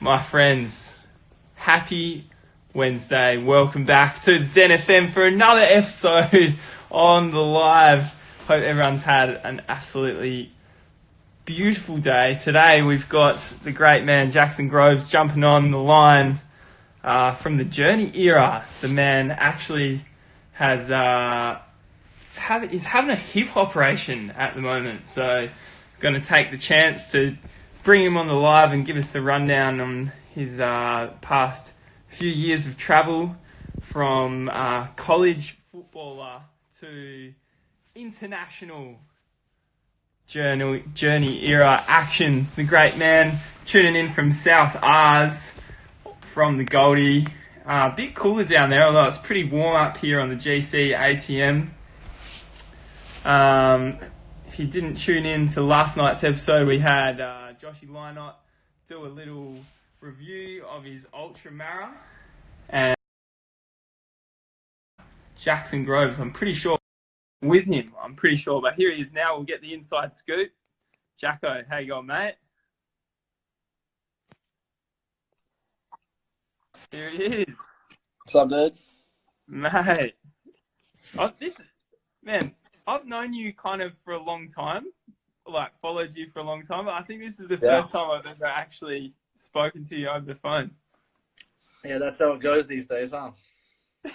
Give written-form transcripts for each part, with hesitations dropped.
My friends, happy Wednesday. Welcome back to Den FM for another episode on the live. Hope everyone's had an absolutely beautiful day. Today we've got the great man Jackson Groves jumping on the line from the Journey era. The man actually has is having a hip operation at the moment, so going to take the chance to bring him on the live and give us the rundown on his past few years of travel from college footballer to international journey era action. The great man tuning in from South Ars from the Goldie. Bit cooler down there, although it's pretty warm up here on the GC ATM. If you didn't tune in to last night's episode, we had Joshy Lynott do a little review of his Ultra Mara, and Jackson Groves, I'm pretty sure, with him, but here he is now. We'll get the inside scoop. Jacko, how you going, mate? Here he is. What's up, dude? Mate. I've known you kind of for a long time, like followed you for a long time, but I think this is the first time I've ever actually spoken to you over the phone. Yeah, that's how it goes these days, huh?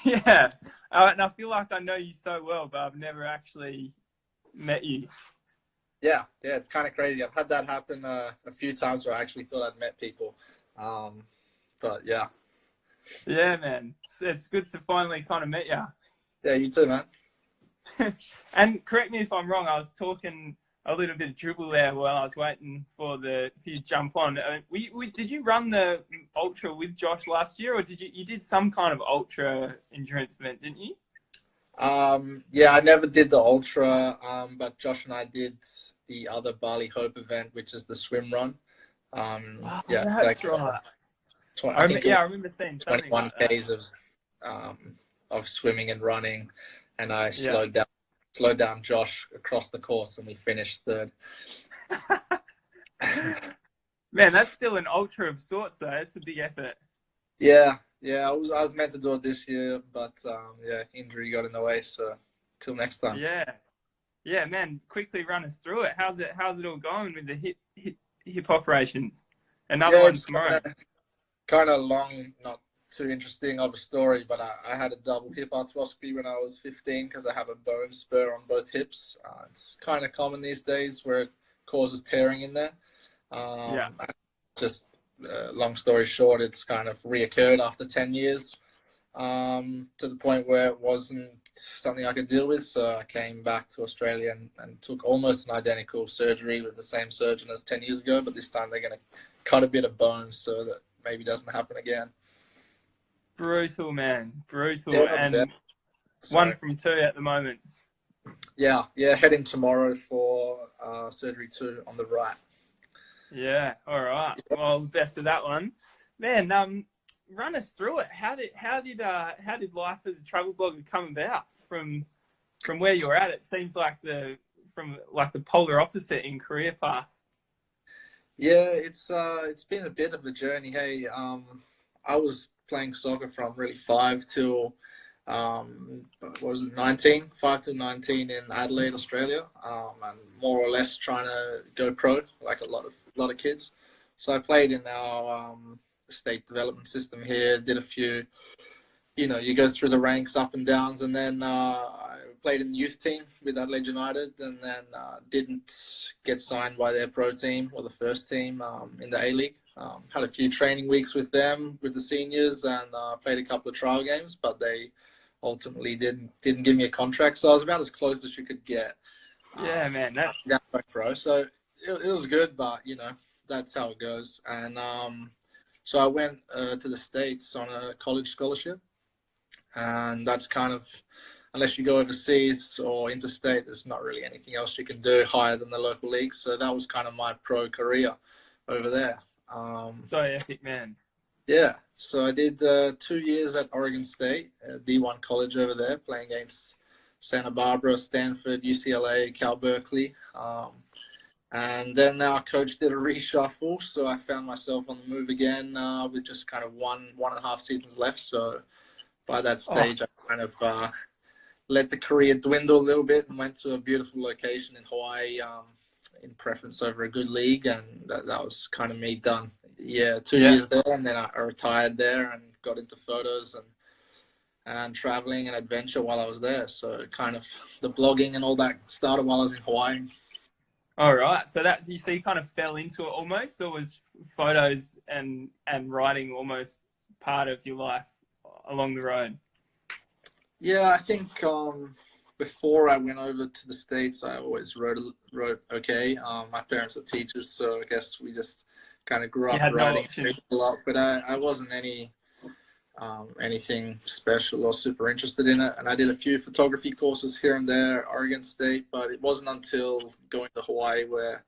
Yeah. And I feel like I know you so well, but I've never actually met you. Yeah, it's kind of crazy. I've had that happen a few times where I actually thought I'd met people. But yeah. Yeah, man. It's good to finally kind of meet you. Yeah, you too, man. And correct me if I'm wrong, I was talking a little bit of dribble there while I was waiting for you to jump on. Did you run the ultra with Josh last year, or you did some kind of ultra endurance event, didn't you? Yeah, I never did the ultra, but Josh and I did the other Bali Hope event, which is the swim run. That's right. I remember seeing something 21 like that. Ks of swimming and running, and I slowed down Josh across the course, and we finished third. Man, that's still an ultra of sorts, though. It's a big effort. Yeah. I was meant to do it this year, but injury got in the way. So till next time. Yeah, man. Quickly run us through it. How's it all going with the hip operations? Another one tomorrow. Kind of long, not too interesting of a story, but I had a double hip arthroscopy when I was 15 because I have a bone spur on both hips. It's kind of common these days where it causes tearing in there. Long story short, it's kind of reoccurred after 10 years to the point where it wasn't something I could deal with. So I came back to Australia and took almost an identical surgery with the same surgeon as 10 years ago, but this time they're going to cut a bit of bone so that maybe doesn't happen again. Brutal, man. Brutal. Yeah, and one from two at the moment. Yeah, heading tomorrow for surgery 2 on the right. Yeah, all right. Well, best of that one. Man, run us through it. How did life as a travel blogger come about from where you're at? It seems like the polar opposite in career path. Yeah, it's been a bit of a journey. Hey, I was playing soccer from really 5 till 19, 5 to 19 in Adelaide, Australia, and more or less trying to go pro like a lot of kids. So I played in our state development system here, did a few, you go through the ranks up and downs, and then I played in the youth team with Adelaide United, and then didn't get signed by their pro team or the first team in the A-League. Had a few training weeks with them, with the seniors, and played a couple of trial games, but they ultimately didn't give me a contract. So I was about as close as you could get. Yeah, man, that's pro. So it was good, but that's how it goes. And so I went to the States on a college scholarship, and that's kind of, unless you go overseas or interstate, there's not really anything else you can do higher than the local league. So that was kind of my pro career over there. So epic, man. Yeah, so I did 2 years at Oregon State, D1 college over there, playing against Santa Barbara, Stanford, UCLA, Cal Berkeley. And then our coach did a reshuffle, so I found myself on the move again with just kind of one and a half seasons left. So by that Oh, stage, I kind of let the career dwindle a little bit and went to a beautiful location in Hawaii in preference over a good league, and that was kind of me done. Yeah, 2 years there, and then I retired there and got into photos and traveling and adventure while I was there. So kind of the blogging and all that started while I was in Hawaii. all right. So you kind of fell into it almost, or was photos and writing almost part of your life along the road? Yeah, I think before I went over to the States, I always wrote okay. My parents are teachers, so I guess we just kind of grew You up had no writing option. a lot. But I wasn't anything special or super interested in it. And I did a few photography courses here and there, Oregon State, but it wasn't until going to Hawaii where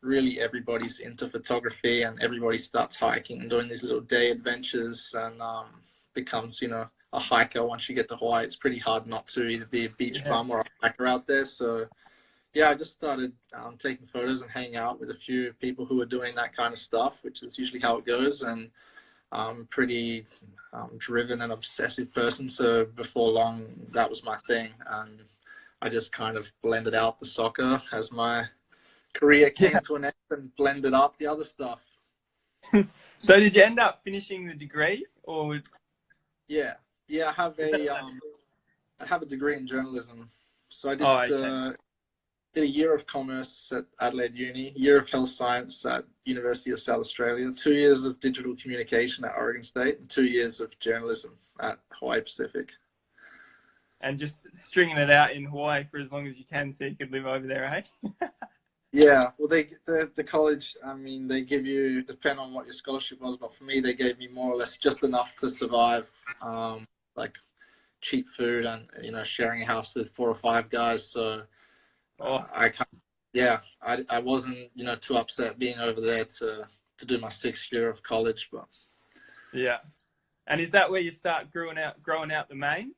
really everybody's into photography and everybody starts hiking and doing these little day adventures and becomes, a hiker. Once you get to Hawaii, it's pretty hard not to either be a beach bum or a hiker out there. So yeah, I just started taking photos and hanging out with a few people who are doing that kind of stuff, which is usually how it goes. And I'm pretty driven and obsessive person. So before long, that was my thing. And I just kind of blended out the soccer as my career came to an end and blended up the other stuff. So did you end up finishing the degree, or? Yeah. I have a degree in journalism. So I did a year of commerce at Adelaide Uni, year of health science at University of South Australia, 2 years of digital communication at Oregon State, and 2 years of journalism at Hawaii Pacific. And just stringing it out in Hawaii for as long as you can so you could live over there, eh? Yeah, well, the college, I mean, they give you, depend on what your scholarship was, but for me, they gave me more or less just enough to survive, like cheap food and, sharing a house with 4 or 5 guys. So I wasn't, too upset being over there to do my 6th year of college, but. Yeah. And is that where you start growing out the mane?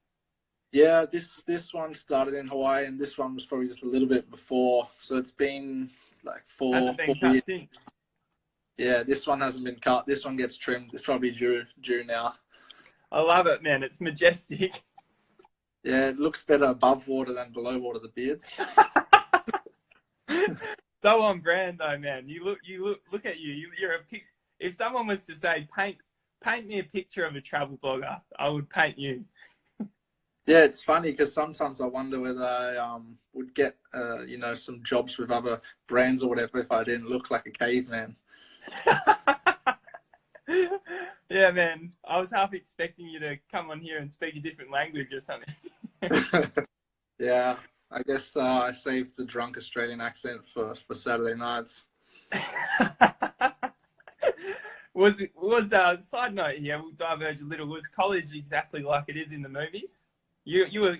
Yeah, this one started in Hawaii, and this one was probably just a little bit before. So it's been like four years. Since? Yeah, this one hasn't been cut. This one gets trimmed. It's probably due now. I love it, man. It's majestic. Yeah, it looks better above water than below water, the beard. So on brand though, man. You look at you. If someone was to say paint me a picture of a travel blogger, I would paint you. Yeah, it's funny because sometimes I wonder whether I would get some jobs with other brands or whatever if I didn't look like a caveman. Yeah, man. I was half expecting you to come on here and speak a different language or something. Yeah, I guess I saved the drunk Australian accent for Saturday nights. Side note here, we'll diverge a little. Was college exactly like it is in the movies? You were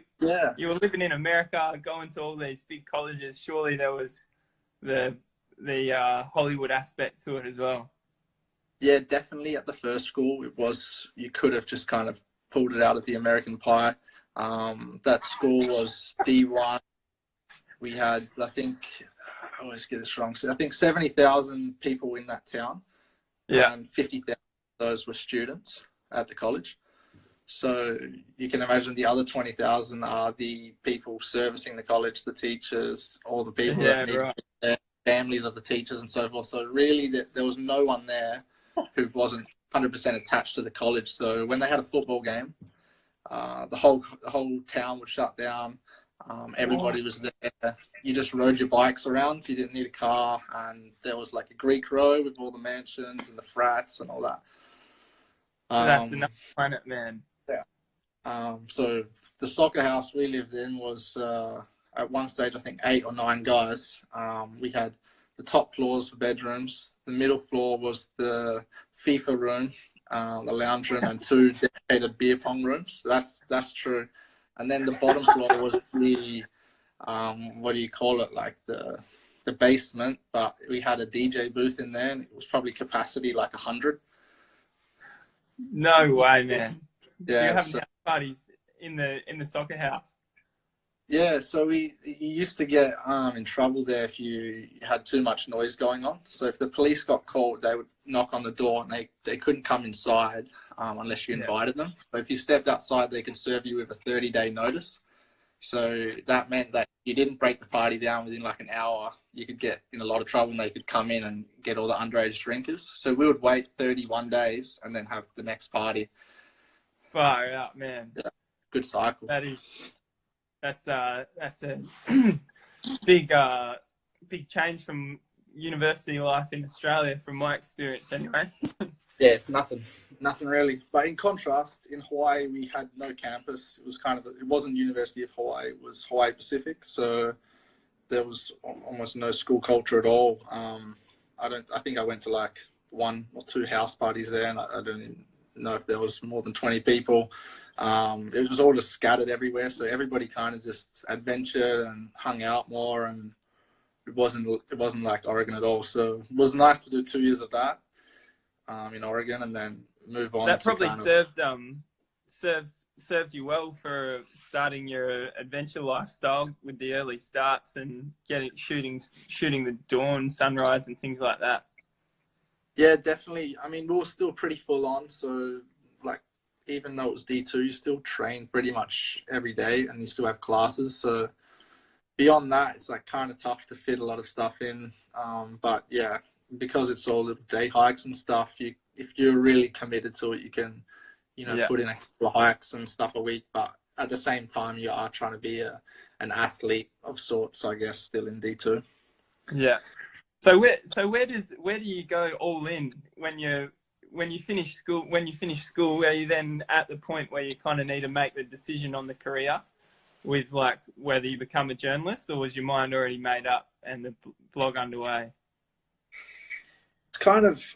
living in America, going to all these big colleges. Surely there was the Hollywood aspect to it as well. Yeah, definitely. At the first school, you could have just kind of pulled it out of the American pie. That school was D1. We had, I think, I always get this wrong. So I think 70,000 people in that town. Yeah. And 50,000 of those were students at the college. So you can imagine the other 20,000 are the people servicing the college, the teachers, all the people that need their families of the teachers and so forth. So really, there was no one there who wasn't 100% attached to the college. So when they had a football game, the whole town would shut down. Everybody was there. You just rode your bikes around. So you didn't need a car, and there was like a Greek row with all the mansions and the frats and all that. That's enough planet, man. Yeah. So the soccer house we lived in was at one stage I think 8 or 9 guys. We had the top floors for bedrooms. The middle floor was the FIFA room, the lounge room, and 2 dedicated beer pong rooms. That's true. And then the bottom floor was the what do you call it, like the basement, but we had a DJ booth in there, and it was probably capacity like 100. No way, man. Yeah, so you're having house parties in the soccer house. Yeah, so you used to get in trouble there if you had too much noise going on. So if the police got called, they would knock on the door and they couldn't come inside unless you Yeah. invited them. But if you stepped outside, they could serve you with a 30-day notice. So that meant that you didn't break the party down within like an hour, you could get in a lot of trouble and they could come in and get all the underage drinkers. So we would wait 31 days and then have the next party. Far out, man. Yeah, good cycle. That's a big big change from university life in Australia, from my experience, anyway. Yeah, it's nothing really. But in contrast, in Hawaii, we had no campus. It was it wasn't University of Hawaii, it was Hawaii Pacific. So there was almost no school culture at all. I think I went to like 1 or 2 house parties there, and I don't even know if there was more than 20 people. It was all just scattered everywhere. So everybody kind of just adventured and hung out more, and it wasn't like Oregon at all. So it was nice to do 2 years of that. In Oregon, and then move on. That to probably kind of, served you well for starting your adventure lifestyle with the early starts and shooting the dawn, sunrise, and things like that. Yeah, definitely. I mean, we were still pretty full on. So, like, even though it was D2, you still train pretty much every day, and you still have classes. So beyond that, it's like kind of tough to fit a lot of stuff in. But yeah, because it's all little day hikes and stuff, if you're really committed to it, you can, put in a couple of hikes and stuff a week. But at the same time, you are trying to be an athlete of sorts, I guess, still in D2. Yeah. So where do you go all in when you finish school? When you finish school, are you then at the point where you kind of need to make the decision on the career, with like whether you become a journalist, or was your mind already made up and the blog underway? It's kind of,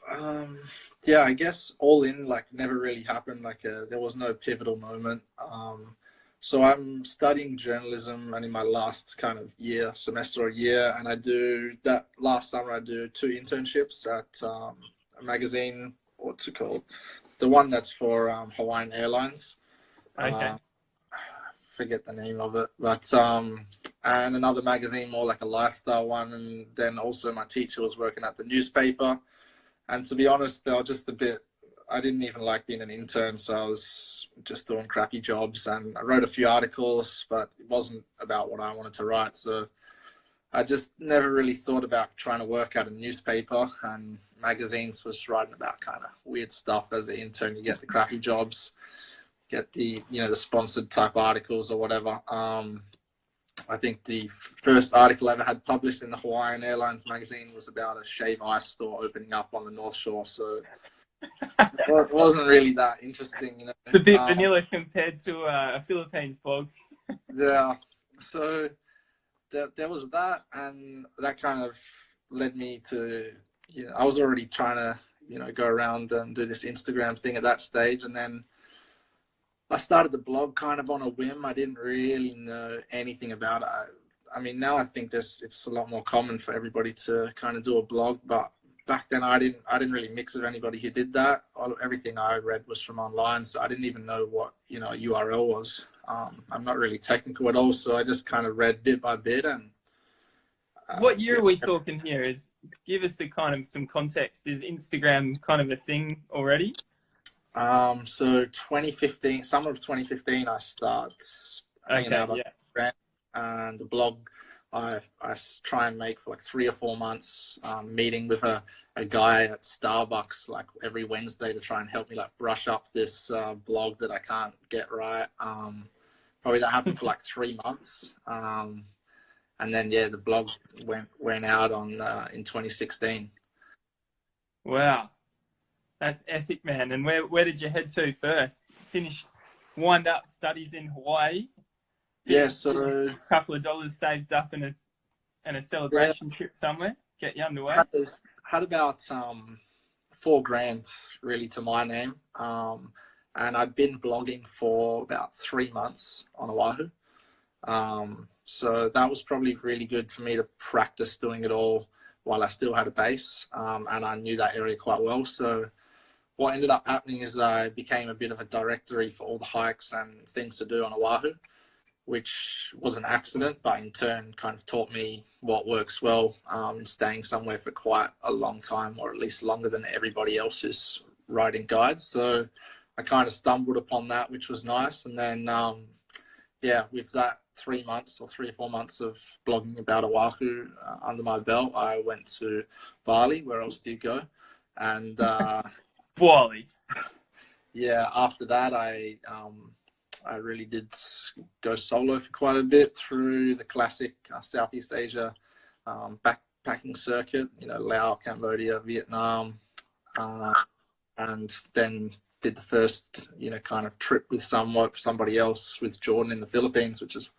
yeah, I guess all in, like, never really happened. Like, there was no pivotal moment. So I'm studying journalism, and in my last kind of semester or year, and I do that last summer, I do 2 internships at a magazine. What's it called? The one that's for Hawaiian Airlines. Okay. Forget the name of it, but and another magazine, more like a lifestyle one. And then also my teacher was working at the newspaper, and to be honest, they were just a bit, I didn't even like being an intern, so I was just doing crappy jobs, and I wrote a few articles, but it wasn't about what I wanted to write. So I just never really thought about trying to work at a newspaper, and magazines was writing about kind of weird stuff. As an intern, you get the crappy jobs, get the the sponsored type articles or whatever. I think the first article I ever had published in the Hawaiian Airlines magazine was about a shave ice store opening up on the North Shore. So it wasn't really that interesting, It's a bit vanilla compared to a Philippines blog. Yeah. So there was that, and that kind of led me to, I was already trying to, go around and do this Instagram thing at that stage. And then I started the blog kind of on a whim. I didn't really know anything about it. I mean, now I think it's a lot more common for everybody to kind of do a blog, but back then I didn't really mix with anybody who did that. Everything I read was from online, so I didn't even know what a URL was. I'm not really technical at all, so I just kind of read bit by bit. And what year are we talking here? Give us some context. Is Instagram kind of a thing already? So 2015, summer of 2015, I start hanging out on Instagram, and the blog I try and make for like 3 or 4 months, meeting with a guy at Starbucks like every Wednesday to try and help me like brush up this blog that I can't get right. Probably that happened for like 3 months. And then, the blog went out in 2016. Wow. That's epic, man. And where did you head to first? Wind up studies in Hawaii? Yeah, so a couple of dollars saved up and a celebration trip somewhere, get you underway. Had about $4,000 really to my name, and I'd been blogging for about 3 months on Oahu. So that was probably really good for me to practice doing it all while I still had a base, and I knew that area quite well. So what ended up happening is I became a bit of a directory for all the hikes and things to do on Oahu, which was an accident, but in turn kind of taught me what works well in staying somewhere for quite a long time, or at least longer than everybody else who's writing guides. So I kind of stumbled upon that, which was nice. And then, with that 3 months or 3 or 4 months of blogging about Oahu under my belt, I went to Bali. Where else do you go? And Bali. yeah, after that, I really did go solo for quite a bit through the classic Southeast Asia backpacking circuit, Laos, Cambodia, Vietnam, and then did the first, kind of trip with somebody else, with Jordan in the Philippines, which is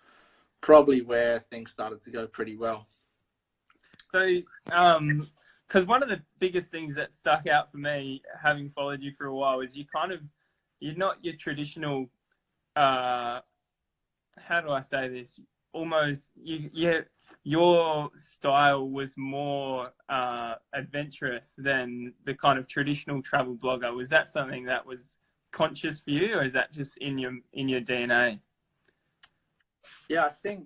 probably where things started to go pretty well. So, because one of the biggest things that stuck out for me, having followed you for a while, is you're not your traditional, how do I say this? Almost, your style was more adventurous than the kind of traditional travel blogger. Was that something that was conscious for you, or is that just in your DNA? Yeah, I think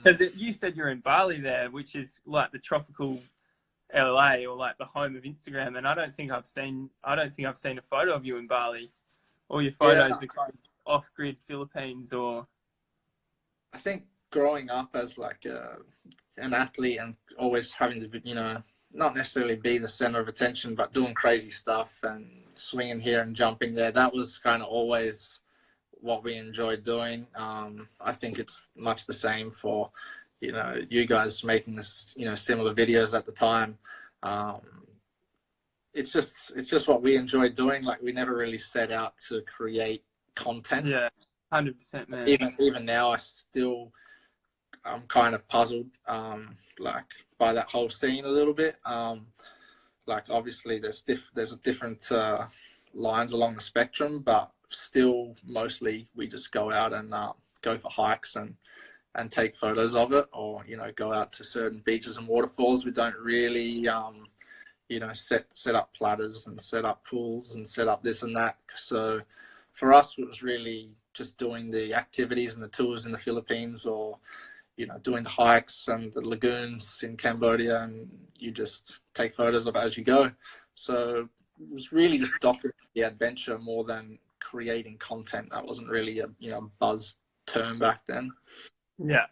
because you said you're in Bali there, which is like the tropical LA, or like the home of Instagram, and I don't think I've seen a photo of you in Bali. All your photos are kind of off-grid Philippines, or I think growing up as like an athlete and always having to be, not necessarily be the center of attention, but doing crazy stuff and swinging here and jumping there, that was kind of always what we enjoyed doing. I think it's much the same for, you guys making this, similar videos at the time. It's just what we enjoyed doing. Like, we never really set out to create content. Yeah, 100%, man. Even now, I'm kind of puzzled, like, by that whole scene a little bit. Like, obviously there's different lines along the spectrum, but still mostly we just go out and go for hikes and take photos of it, or go out to certain beaches and waterfalls. We don't really set up platters and set up pools and set up this and that. So for us, it was really just doing the activities and the tours in the Philippines, or doing the hikes and the lagoons in Cambodia, and you just take photos of it as you go. So it was really just documenting the adventure more than creating content. That wasn't really a buzz term back then. Yeah,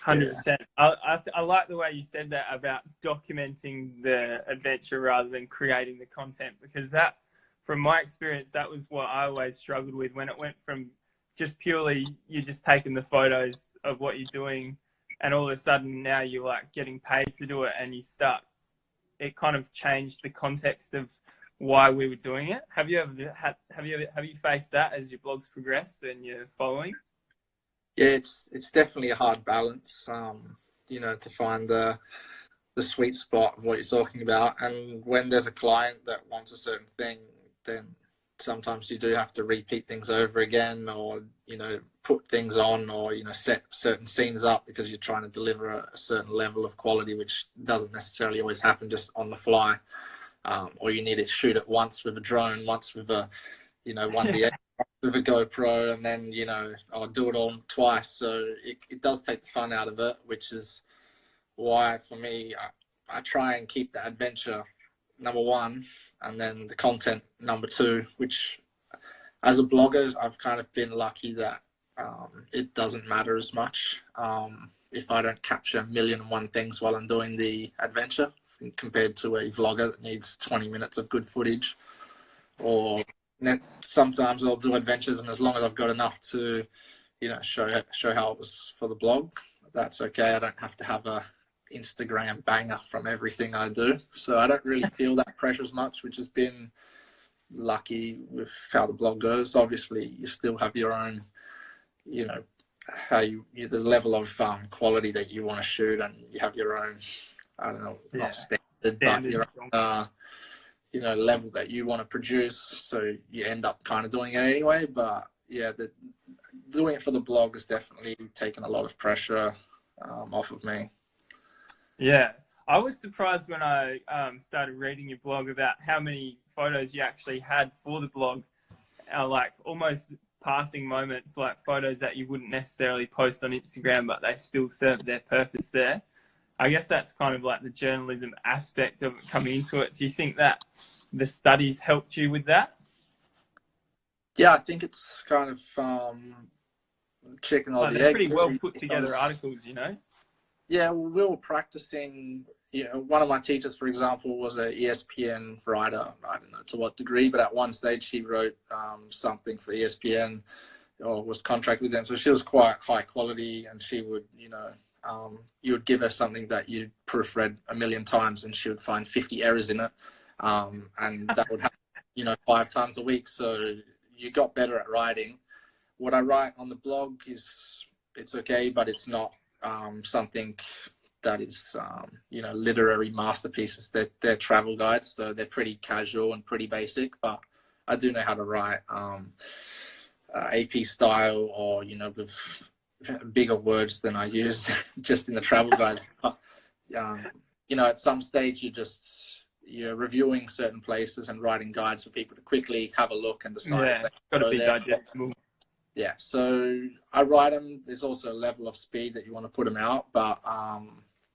100%. I like the way you said that about documenting the adventure rather than creating the content, because that, from my experience, that was what I always struggled with, when it went from just purely you're just taking the photos of what you're doing, and all of a sudden now you're like getting paid to do it, and it kind of changed the context of why we were doing it. Have you faced that as your blogs progressed and you're following? Yeah, it's definitely a hard balance, to find the sweet spot of what you're talking about. And when there's a client that wants a certain thing, then sometimes you do have to repeat things over again, or put things on, or set certain scenes up, because you're trying to deliver a certain level of quality, which doesn't necessarily always happen just on the fly. Or you need to shoot it once with a drone, once with a one DX, with a GoPro, and then I'll do it all twice. So it does take the fun out of it, which is why for me I try and keep the adventure number one, and then the content number two, which as a blogger I've kind of been lucky that it doesn't matter as much if I don't capture 1,000,001 things while I'm doing the adventure, compared to a vlogger that needs 20 minutes of good footage. Or sometimes I'll do adventures, and as long as I've got enough to show how it was for the blog, that's okay. I don't have to have a Instagram banger from everything I do, so I don't really feel that pressure as much, which has been lucky with how the blog goes. Obviously you still have your own the level of quality that you want to shoot, and you have your own, I don't know, not standard, but your own, level that you want to produce. So you end up kind of doing it anyway. But yeah, doing it for the blog has definitely taken a lot of pressure off of me. Yeah, I was surprised when I started reading your blog about how many photos you actually had for the blog. Like almost passing moments, like photos that you wouldn't necessarily post on Instagram, but they still serve their purpose there. I guess that's kind of like the journalism aspect of it coming into it. Do you think that the studies helped you with that? Yeah, I think it's kind of chicken or Like the they're egg. pretty well Really, put together articles, you know? yeah, we were practicing. One of my teachers, for example, was a ESPN writer. I don't know to what degree, but at one stage she wrote something for ESPN or was contract with them. So she was quite high quality, and she would, you would give her something that you'd proofread a million times, and she would find 50 errors in it, and that would happen, 5 times a week. So you got better at writing. What I write on the blog it's okay, but it's not something that is literary masterpieces. They're travel guides, so they're pretty casual and pretty basic, but I do know how to write AP style, or with bigger words than I use just in the travel guides. But at some stage you're reviewing certain places and writing guides for people to quickly have a look and decide if they got to go be there. digestible. Yeah, so I write them. There's also a level of speed that you want to put them out, but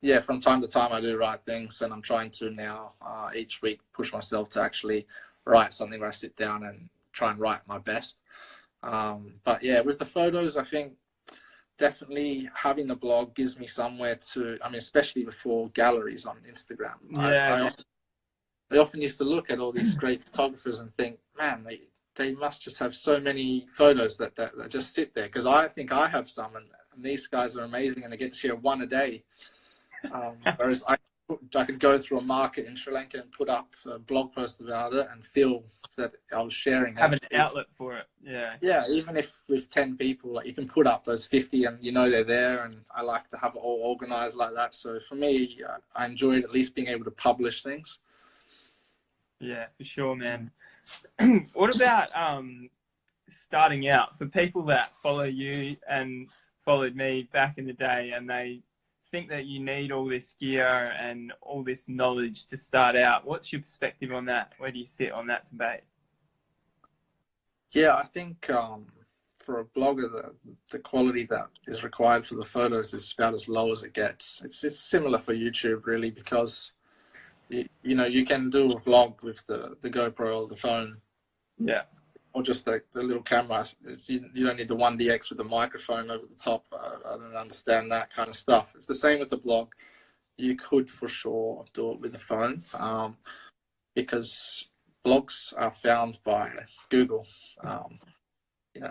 yeah, from time to time I do write things, and I'm trying to now each week push myself to actually write something where I sit down and try and write my best. But yeah, with the photos, I think definitely having the blog gives me somewhere to, especially before galleries on Instagram. Yeah. I often used to look at all these great photographers and think, man, they must just have so many photos that just sit there. Because I think I have some, and these guys are amazing, and they get to share one a day. Whereas I could go through a market in Sri Lanka and put up a blog post about it and feel that I was sharing it. Have an outlet for it. Yeah. Yeah, even if with 10 people, like you can put up those 50 and they're there, and I like to have it all organized like that. So for me, I enjoyed at least being able to publish things. Yeah, for sure, man. What about starting out for people that follow you and followed me back in the day, and they think that you need all this gear and all this knowledge to start out? What's your perspective on that? Where do you sit on that debate? Yeah, I think for a blogger, the quality that is required for the photos is about as low as it gets. It's similar for YouTube, really, because you can do a vlog with the GoPro or the phone. Yeah. Or just the little camera. You don't need the 1DX with the microphone over the top. I don't understand that kind of stuff. It's the same with the blog. You could for sure do it with the phone, because blogs are found by Google.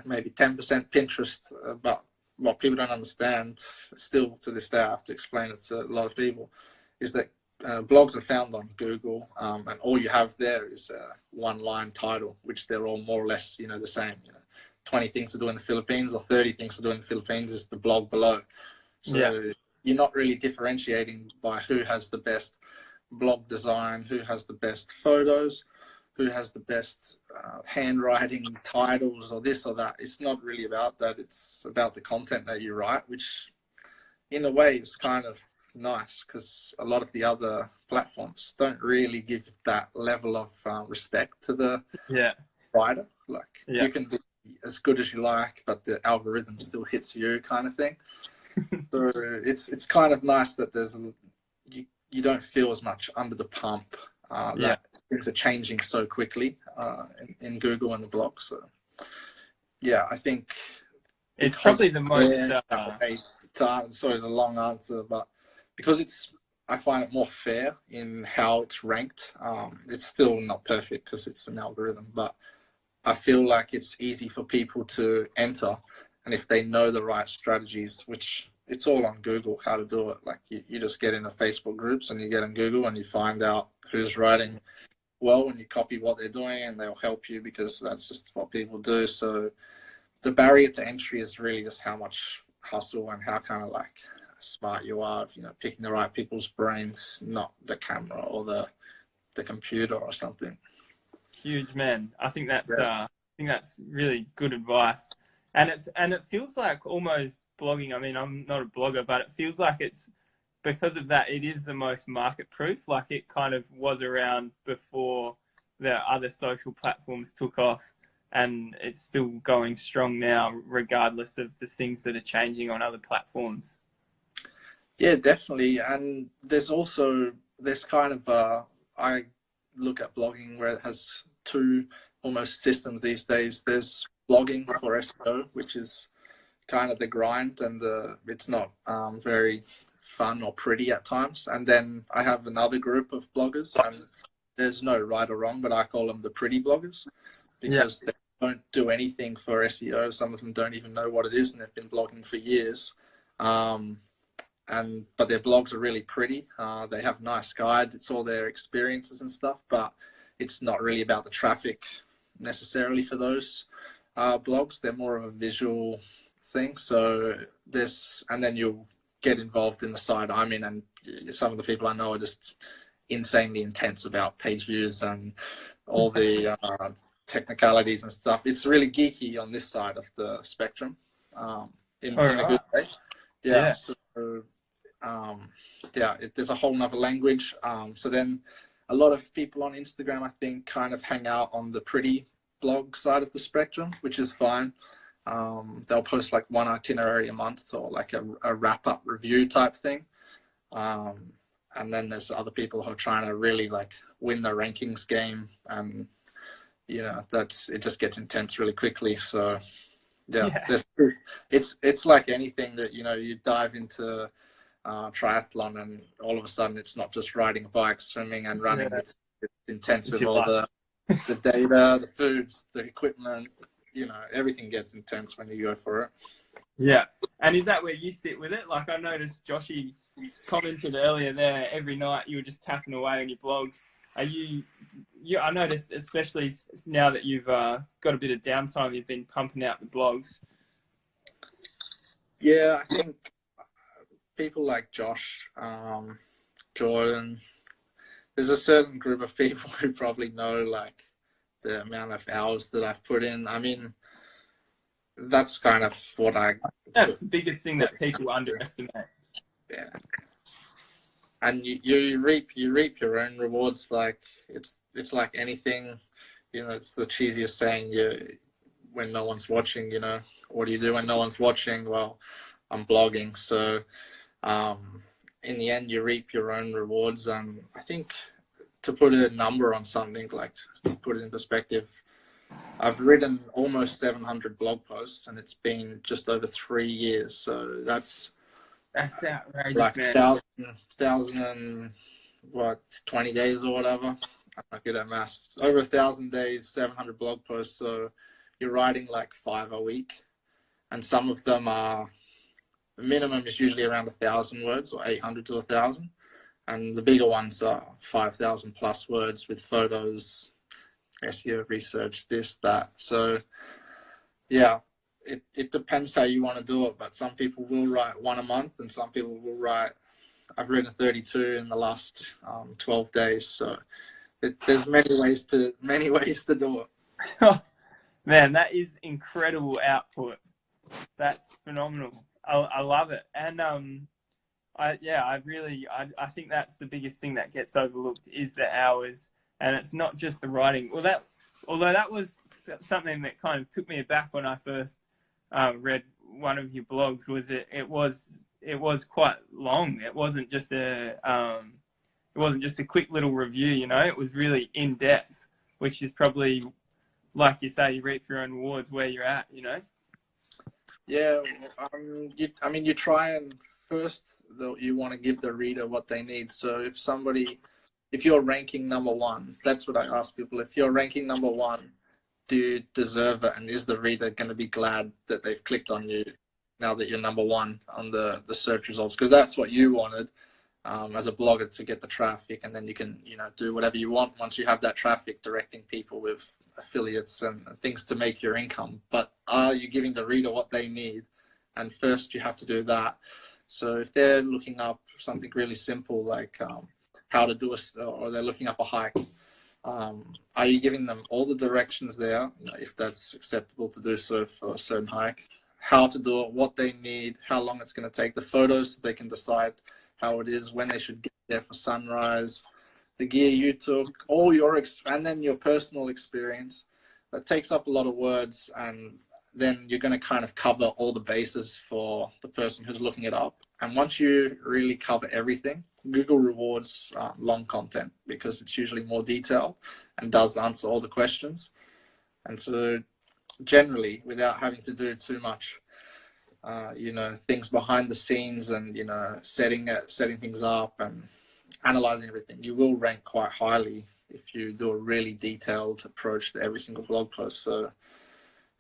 Maybe 10% Pinterest, but what people don't understand, still to this day I have to explain it to a lot of people, is that blogs are found on Google, and all you have there is a one-line title, which they're all more or less, the same. 20 things to do in the Philippines or 30 things to do in the Philippines is the blog below. So you're not really differentiating by who has the best blog design, who has the best photos, who has the best handwriting, titles, or this or that. It's not really about that. It's about the content that you write, which in a way is kind of nice, because a lot of the other platforms don't really give that level of respect to the writer. Like you can be as good as you like, but the algorithm still hits you, kind of thing. So it's kind of nice that you don't feel as much under the pump. That things are changing so quickly in Google and the blog. So yeah, I think it's probably the most. Sorry, the long answer, but because I find it more fair in how it's ranked. It's still not perfect because it's an algorithm, but I feel like it's easy for people to enter, and if they know the right strategies, which it's all on Google how to do it. Like you just get into Facebook groups and you get on Google and you find out who's writing well, and you copy what they're doing, and they'll help you because that's just what people do. So the barrier to entry is really just how much hustle and how kind of like smart you are, picking the right people's brains, not the camera or the computer or something. Huge, man. I think that's really good advice, and it feels like almost blogging. I mean, I'm not a blogger, but it feels like it's because of that. It is the most market proof. Like it kind of was around before the other social platforms took off. and it's still going strong now, regardless of the things that are changing on other platforms. Yeah, definitely. And there's kind of I look at blogging where it has two almost systems these days. There's blogging for SEO, which is kind of the grind, and it's not very fun or pretty at times. And then I have another group of bloggers, and there's no right or wrong, but I call them the pretty bloggers, because they don't do anything for SEO. Some of them don't even know what it is, and they've been blogging for years. But their blogs are really pretty. They have nice guides. It's all their experiences and stuff, but it's not really about the traffic necessarily for those blogs. They're more of a visual thing. So and then you'll get involved in the side I'm in, and some of the people I know are just insanely intense about page views and all the technicalities and stuff. It's really geeky on this side of the spectrum, in a good way. Yeah. So there's a whole nother language. So then a lot of people on Instagram, I think, kind of hang out on the pretty blog side of the spectrum, which is fine. They'll post like one itinerary a month, or like a wrap-up review type thing. And then there's other people who are trying to really like win the rankings game, and it just gets intense really quickly. So it's like anything that you dive into triathlon, and all of a sudden it's not just riding a bike, swimming and running. It's intense with all the data, the foods, the equipment. Everything gets intense when you go for it. Yeah. And is that where you sit with it? Like, I noticed Joshy commented earlier there, every night you were just tapping away on your blog. Are you I noticed, especially now that you've got a bit of downtime, you've been pumping out the blogs. Yeah, I think people like Josh, Jordan, there's a certain group of people who probably know like the amount of hours that I've put in. I mean, that's kind of what that's the biggest thing that people underestimate. Yeah. And you reap your own rewards. Like it's like anything, it's the cheesiest saying, when no one's watching, what do you do when no one's watching? Well, I'm blogging. So in the end, you reap your own rewards. And I think, to put a number on something, like to put it in perspective, I've written almost 700 blog posts, and it's been just over 3 years. So that's outrageous, like man. 20 days or whatever. I'm not good at maths. Over 1,000 days, 700 blog posts. So you're writing like 5 a week, and some of them are, the minimum is usually around 1,000 words, or 800 to 1,000. And the bigger ones are 5,000 plus words with photos, SEO research, this, that. So yeah, it depends how you want to do it. But some people will write one a month, and some people will write, I've written 32 in the last 12 days. So there's many ways to do it. Man, that is incredible output. That's phenomenal. I love it. And I think that's the biggest thing that gets overlooked, is the hours. And it's not just the writing. Well, although that was something that kind of took me aback when I first read one of your blogs, was it was quite long. It wasn't just a quick little review, It was really in depth, which is probably, like you say, you reap your own rewards where you're at, Yeah, you try, and first you want to give the reader what they need. So if you're ranking number one, that's what I ask people. If you're ranking number one, do you deserve it? And is the reader going to be glad that they've clicked on you now that you're number one on the search results? Because that's what you wanted as a blogger, to get the traffic, and then you can do whatever you want once you have that traffic, directing people with affiliates and things to make your income. But are you giving the reader what they need? And first you have to do that. So if they're looking up something really simple, like how to do or they're looking up a hike, are you giving them all the directions there, if that's acceptable to do so for a certain hike, how to do it, what they need, how long it's going to take, the photos so they can decide how it is, when they should get there for sunrise, the gear you took, all and then your personal experience. that takes up a lot of words, and then you're going to kind of cover all the bases for the person who's looking it up. And once you really cover everything, Google rewards long content because it's usually more detailed and does answer all the questions. And so generally, without having to do too much, things behind the scenes and, setting things up and analyzing everything, you will rank quite highly if you do a really detailed approach to every single blog post. So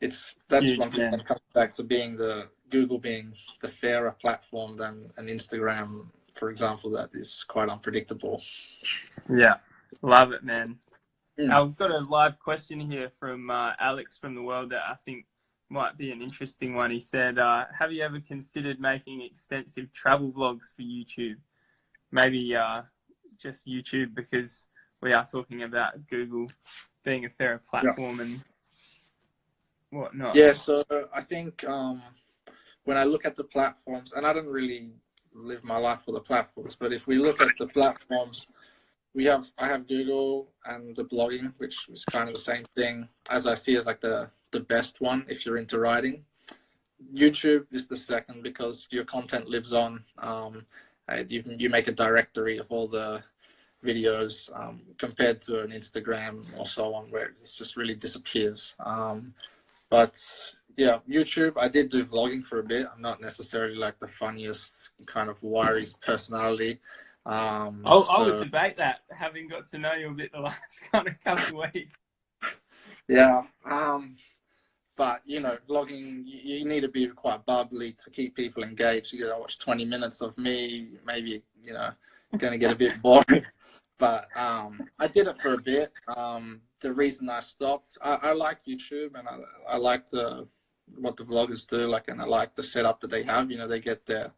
that's Huge, one thing man. that comes back to Google being the fairer platform than an Instagram, for example, that is quite unpredictable. Yeah, love it, man. Mm. I've got a live question here from Alex from the world that I think might be an interesting one. He said, have you ever considered making extensive travel vlogs for YouTube? Maybe just YouTube, because we are talking about Google being a fairer platform and whatnot. Yeah, so I think when I look at the platforms, and I don't really live my life for the platforms, but if we look at the platforms, I have Google and the blogging, which is kind of the same thing as I see as like the best one if you're into writing. YouTube is the second because your content lives on. You make a directory of all the videos compared to an Instagram or so on where it just really disappears. But yeah, YouTube, I did do vlogging for a bit. I'm not necessarily like the funniest kind of wiry personality. I would debate that, having got to know you a bit the last kind of couple of weeks. Yeah. But, vlogging, you need to be quite bubbly to keep people engaged. You got to watch 20 minutes of me, maybe, going to get a bit boring. But I did it for a bit. The reason I stopped, I like YouTube, and I like what the vloggers do, and I like the setup that they have. They get their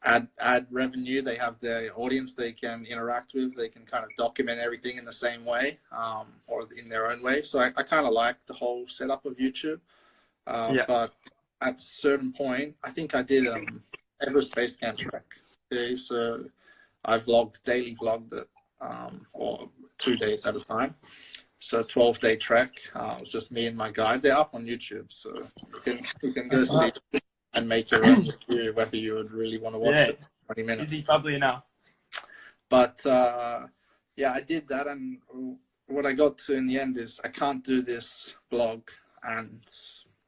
ad revenue. They have their audience they can interact with. They can kind of document everything in the same way, or in their own way. So I kind of like the whole setup of YouTube. But at a certain point, I think I did Everest Base Camp trek. Okay, so I daily vlogged it, or 2 days at a time. So a 12-day trek. It was just me and my guide. They're up on YouTube, so you can go see and make your own review whether you would really want to watch it. 20 minutes. Is he bubbly enough? But I did that, and what I got to in the end is I can't do this blog and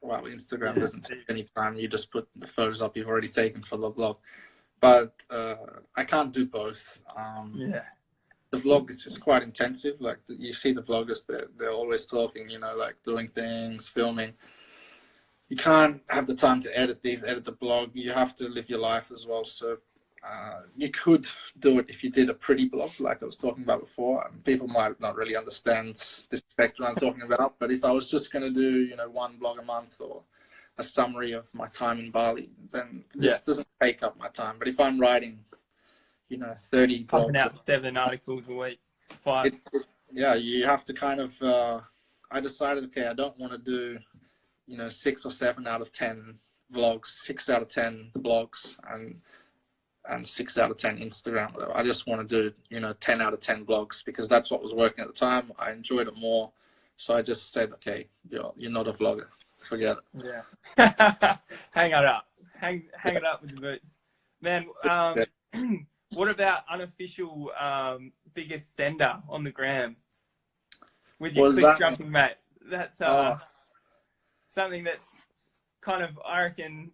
Instagram doesn't take any time. You just put the photos up you've already taken for the vlog. But I can't do both. The vlog is just quite intensive. Like you see the vloggers, they're always talking, doing things, filming. You can't have the time to edit the blog. You have to live your life as well. So you could do it if you did a pretty blog, like I was talking about before. People might not really understand the spectrum I'm talking about. But if I was just going to do, one blog a month or a summary of my time in Bali, then this doesn't take up my time. But if I'm writing, 30 pumping blogs, out 7 articles a week, 5. You have to kind of. I decided, okay, I don't want to do, 6 or 7 out of 10 vlogs, 6 out of 10 blogs, and 6 out of 10 Instagram. I just want to do, 10 out of 10 blogs because that's what was working at the time. I enjoyed it more, so I just said, okay, you're not a vlogger. Forget it. Yeah. Hang it up. Hang it up with the boots. Man, what about unofficial biggest sender on the gram? With your cliff jumping, mate. That's something that's kind of, I reckon,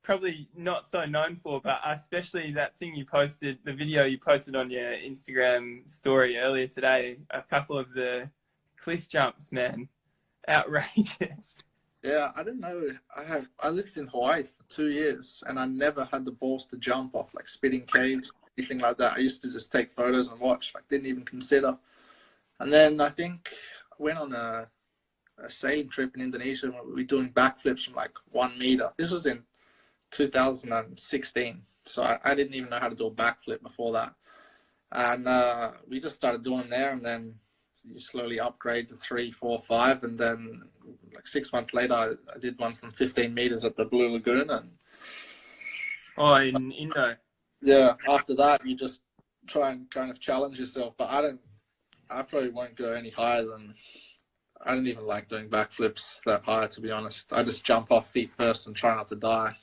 probably not so known for, but especially that thing you posted, the video you posted on your Instagram story earlier today, a couple of the cliff jumps, man. Outrageous. Yeah, I don't know. I lived in Hawaii for 2 years, and I never had the balls to jump off like spitting caves, anything like that. I used to just take photos and watch, didn't even consider. And then I think I went on a sailing trip in Indonesia, and we were doing backflips from 1 meter. This was in 2016, so I didn't even know how to do a backflip before that. And we just started doing them there, and then you slowly upgrade to 3, 4, 5, and then 6 months later, I did one from 15 meters at the Blue Lagoon. In Indo. Yeah, after that, you just try and kind of challenge yourself. But I probably won't go any higher than I don't even like doing backflips that high, to be honest. I just jump off feet first and try not to die.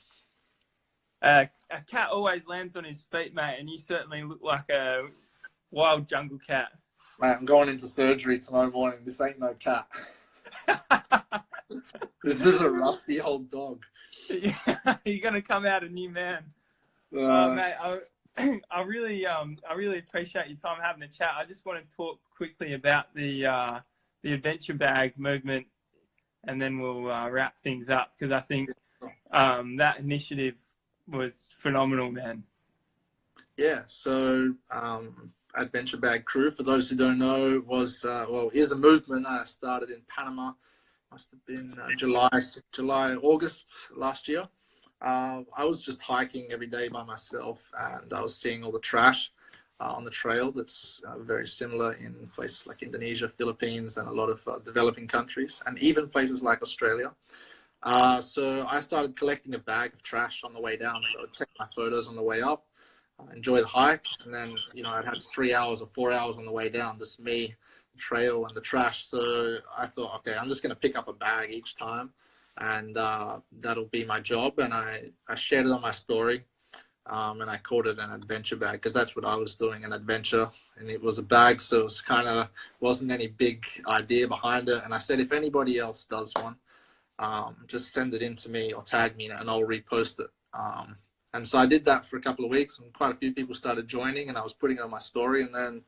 A cat always lands on his feet, mate, and you certainly look like a wild jungle cat. Mate, I'm going into surgery tomorrow morning. This ain't no cat. This is a rusty old dog. You're gonna come out a new man. Mate, I really appreciate your time having a chat. I just want to talk quickly about the adventure bag movement, and then we'll wrap things up, because I think that initiative was phenomenal, man. Yeah, so Adventure Bag Crew, for those who don't know, is a movement I started in Panama. Must have been August last year. I was just hiking every day by myself, and I was seeing all the trash on the trail that's very similar in places like Indonesia, Philippines, and a lot of developing countries, and even places like Australia. So I started collecting a bag of trash on the way down. So I'd take my photos on the way up, enjoy the hike, and then, I'd have 3 hours or 4 hours on the way down, just me, the trail, and the trash. So I thought, okay, I'm just going to pick up a bag each time, and that'll be my job. And I shared it on my story, and I called it an adventure bag, because that's what I was doing, an adventure. And it was a bag, so it was wasn't any big idea behind it. And I said, if anybody else does one, just send it in to me or tag me, and I'll repost it. And so I did that for a couple of weeks, and quite a few people started joining, and I was putting it on my story. And then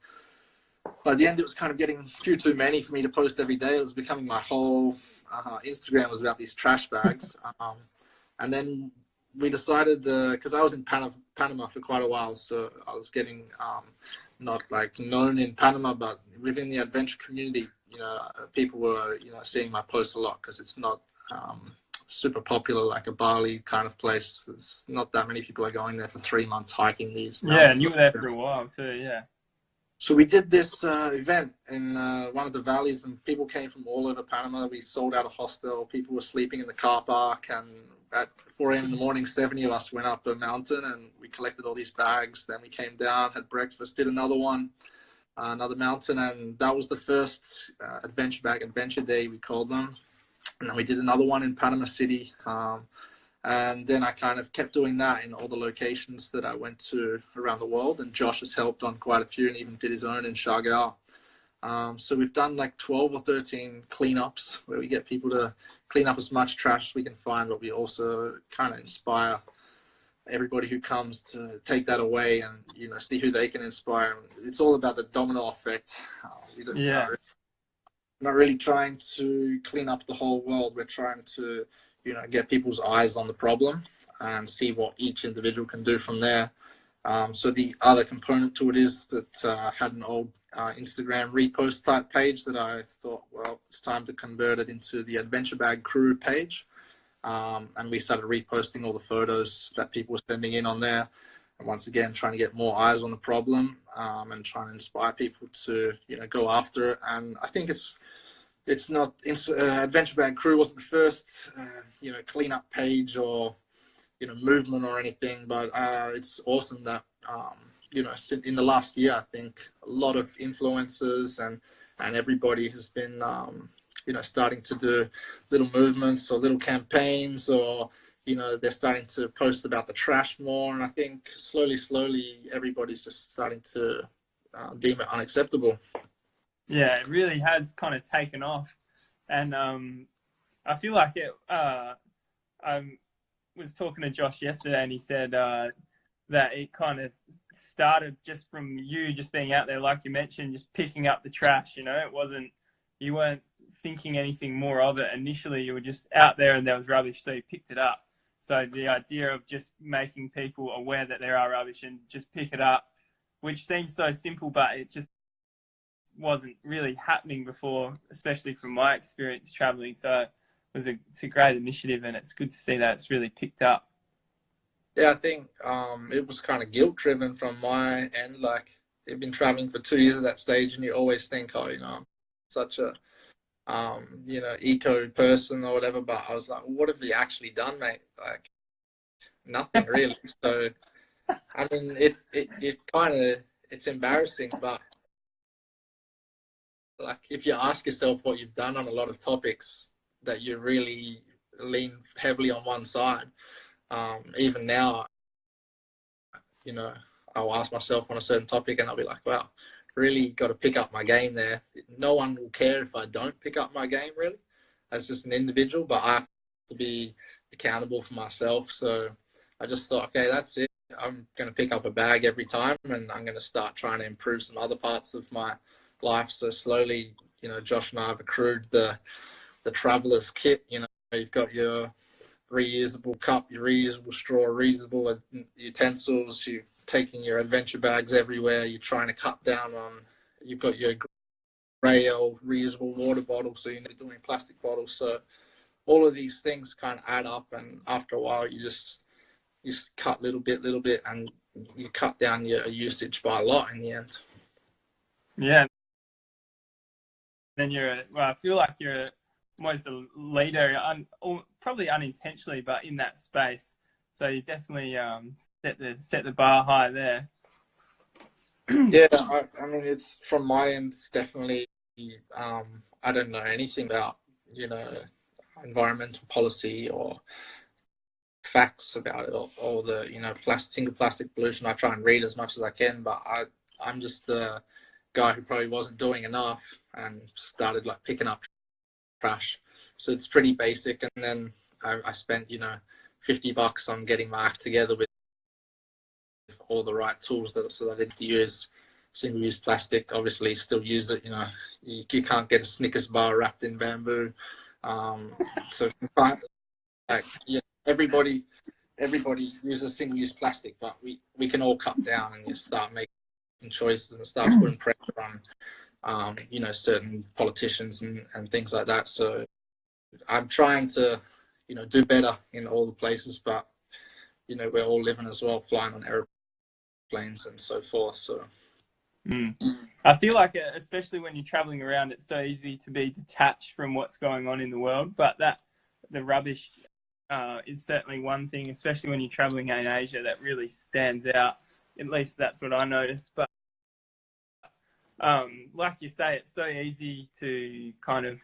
by the end, it was kind of getting a few too many for me to post every day. It was becoming my whole Instagram was about these trash bags. And then we decided, because I was in Panama for quite a while, so I was getting not like known in Panama, but within the adventure community, people were seeing my posts a lot, because it's not super popular like a Bali kind of place. There's not that many people are going there for 3 months hiking these mountains. Yeah, and you were there for a while too, yeah. So we did this event in one of the valleys, and people came from all over Panama. We sold out a hostel. People were sleeping in the car park, and at 4 a.m. in the morning, 70 of us went up a mountain, and we collected all these bags. Then we came down, had breakfast, did another one, another mountain, and that was the first adventure day, we called them. And then we did another one in Panama City. And then I kind of kept doing that in all the locations that I went to around the world. And Josh has helped on quite a few, and even did his own in Chagall. So we've done like 12 or 13 cleanups, where we get people to clean up as much trash as we can find, but we also kind of inspire everybody who comes to take that away and, see who they can inspire. It's all about the domino effect. Not really trying to clean up the whole world. We're trying to, get people's eyes on the problem and see what each individual can do from there. So the other component to it is that I had an old Instagram repost type page that I thought, well, it's time to convert it into the Adventure Bag Crew page. And we started reposting all the photos that people were sending in on there. And once again, trying to get more eyes on the problem, and trying to inspire people to, go after it. And I think it's not Adventure Bag Crew wasn't the first cleanup page or movement or anything, but it's awesome that in the last year, I think a lot of influencers and everybody has been starting to do little movements or little campaigns, or they're starting to post about the trash more. And I think slowly everybody's just starting to deem it unacceptable. Yeah, it really has kind of taken off, and I feel like it. I was talking to Josh yesterday, and he said that it kind of started just from you just being out there, like you mentioned, just picking up the trash. You weren't thinking anything more of it initially. You were just out there, and there was rubbish, so you picked it up. So the idea of just making people aware that there are rubbish and just pick it up, which seems so simple, but it just wasn't really happening before, especially from my experience traveling. So it's a great initiative, and it's good to see that it's really picked up. Yeah, I think it was kind of guilt driven from my end. Like, you've been traveling for 2 years at that stage, and you always think, I'm such a eco person or whatever. But I was like, what have you actually done, mate? Like, nothing really. So I mean, it's embarrassing, but like if you ask yourself what you've done on a lot of topics that you really lean heavily on one side, even now, you know, I'll ask myself on a certain topic and I'll be like, wow, really got to pick up my game there. No one will care if I don't pick up my game, really, as just an individual, but I have to be accountable for myself. So I just thought, okay, that's it. I'm going to pick up a bag every time, and I'm going to start trying to improve some other parts of my life. So slowly, you know, Josh and I have accrued the traveler's kit. You know, you've got your reusable cup, your reusable straw, reusable utensils. You're taking your adventure bags everywhere. You're trying to cut down on. You've got your grey or reusable water bottle, so you're not doing plastic bottles. So all of these things kind of add up, and after a while, you just cut little bit, and you cut down your usage by a lot in the end. Yeah. Then well, I feel like you're almost a leader, probably unintentionally, but in that space. So you definitely set the bar high there. Yeah, I mean, it's from my end. It's definitely. I don't know anything about, you know, environmental policy or facts about it, or the, you know, single plastic pollution. I try and read as much as I can, but I'm just the guy who probably wasn't doing enough and started like picking up trash. So it's pretty basic, and then I spent, you know, $50 on getting my act together with all the right tools so that I didn't use single-use plastic. Obviously, still use it. You know, you can't get a Snickers bar wrapped in bamboo. So like, yeah, everybody uses single-use plastic, but we can all cut down and you start making choices and start putting pressure on, you know, certain politicians and things like that. So I'm trying to, you know, do better in all the places, but, you know, we're all living as well, flying on airplanes and so forth. So I feel like, especially when you're traveling around, it's so easy to be detached from what's going on in the world, but the rubbish is certainly one thing, especially when you're traveling in Asia, that really stands out. At least that's what I noticed. But like you say, it's so easy to kind of,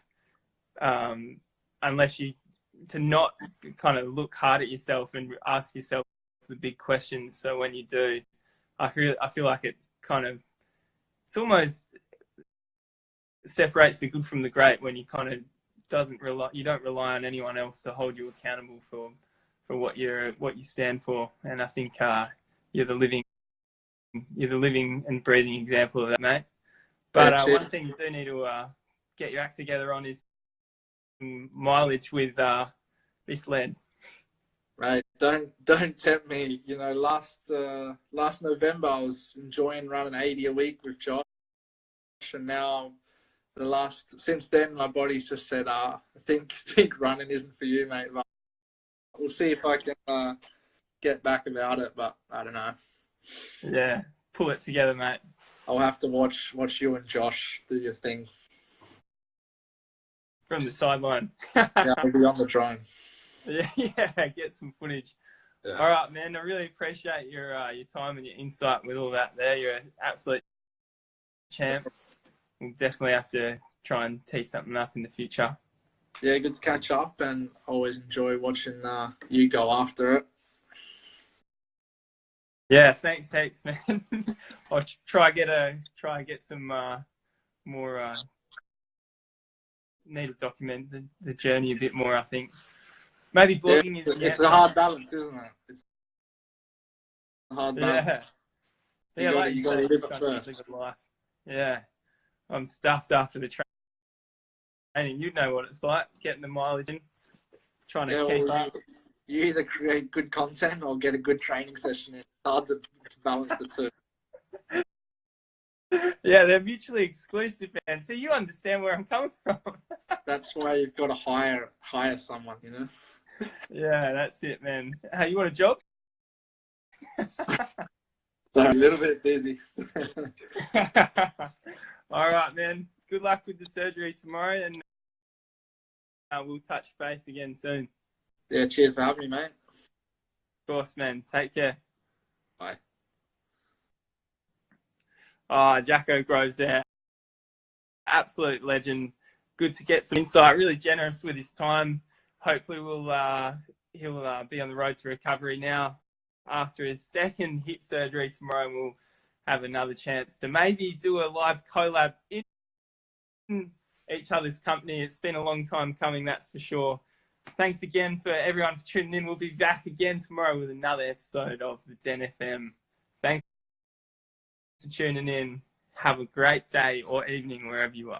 to not kind of look hard at yourself and ask yourself the big questions. So when you do, I feel like it kind of, it's almost separates the good from the great when you kind of you don't rely on anyone else to hold you accountable for what you stand for. And I think you're the living and breathing example of that, mate. But one thing you do need to get your act together on is some mileage with this lead. Right, don't tempt me. You know, last November I was enjoying running 80 a week with Josh, and now since then my body's just said, I think running isn't for you, mate. But we'll see if I can get back about it, but I don't know. Yeah, pull it together, mate. I'll have to watch you and Josh do your thing from the sideline. Yeah, I'll be on the drone. Yeah, get some footage. Yeah. All right, man. I really appreciate your time and your insight with all that there. You're an absolute champ. We'll definitely have to try and tee something up in the future. Yeah, good to catch up, and always enjoy watching you go after it. Yeah, thanks, man. I'll try get some more. Need to document the journey a bit more, I think. Maybe blogging is... It's a hard balance, isn't it? It's a hard balance. Yeah. You got to live it first. Live a life. Yeah. I'm stuffed after the training. You know what it's like, getting the mileage in, trying to keep up. You either create good content or get a good training session in. It's hard to balance the two. Yeah, they're mutually exclusive, man. So you understand where I'm coming from. That's why you've got to hire someone, you know? Yeah, that's it, man. Hey, you want a job? So a little bit busy. All right, man. Good luck with the surgery tomorrow, and we'll touch base again soon. Yeah, cheers for having me, mate. Of course, man. Take care. Bye. Jacko grows out. absolute legend. Good to get some insight. Really generous with his time. Hopefully, he'll be on the road to recovery now after his second hip surgery tomorrow. And we'll have another chance to maybe do a live collab in each other's company. It's been a long time coming, that's for sure. Thanks again for everyone for tuning in. We'll be back again tomorrow with another episode of the Den FM. Thanks for tuning in. Have a great day or evening wherever you are.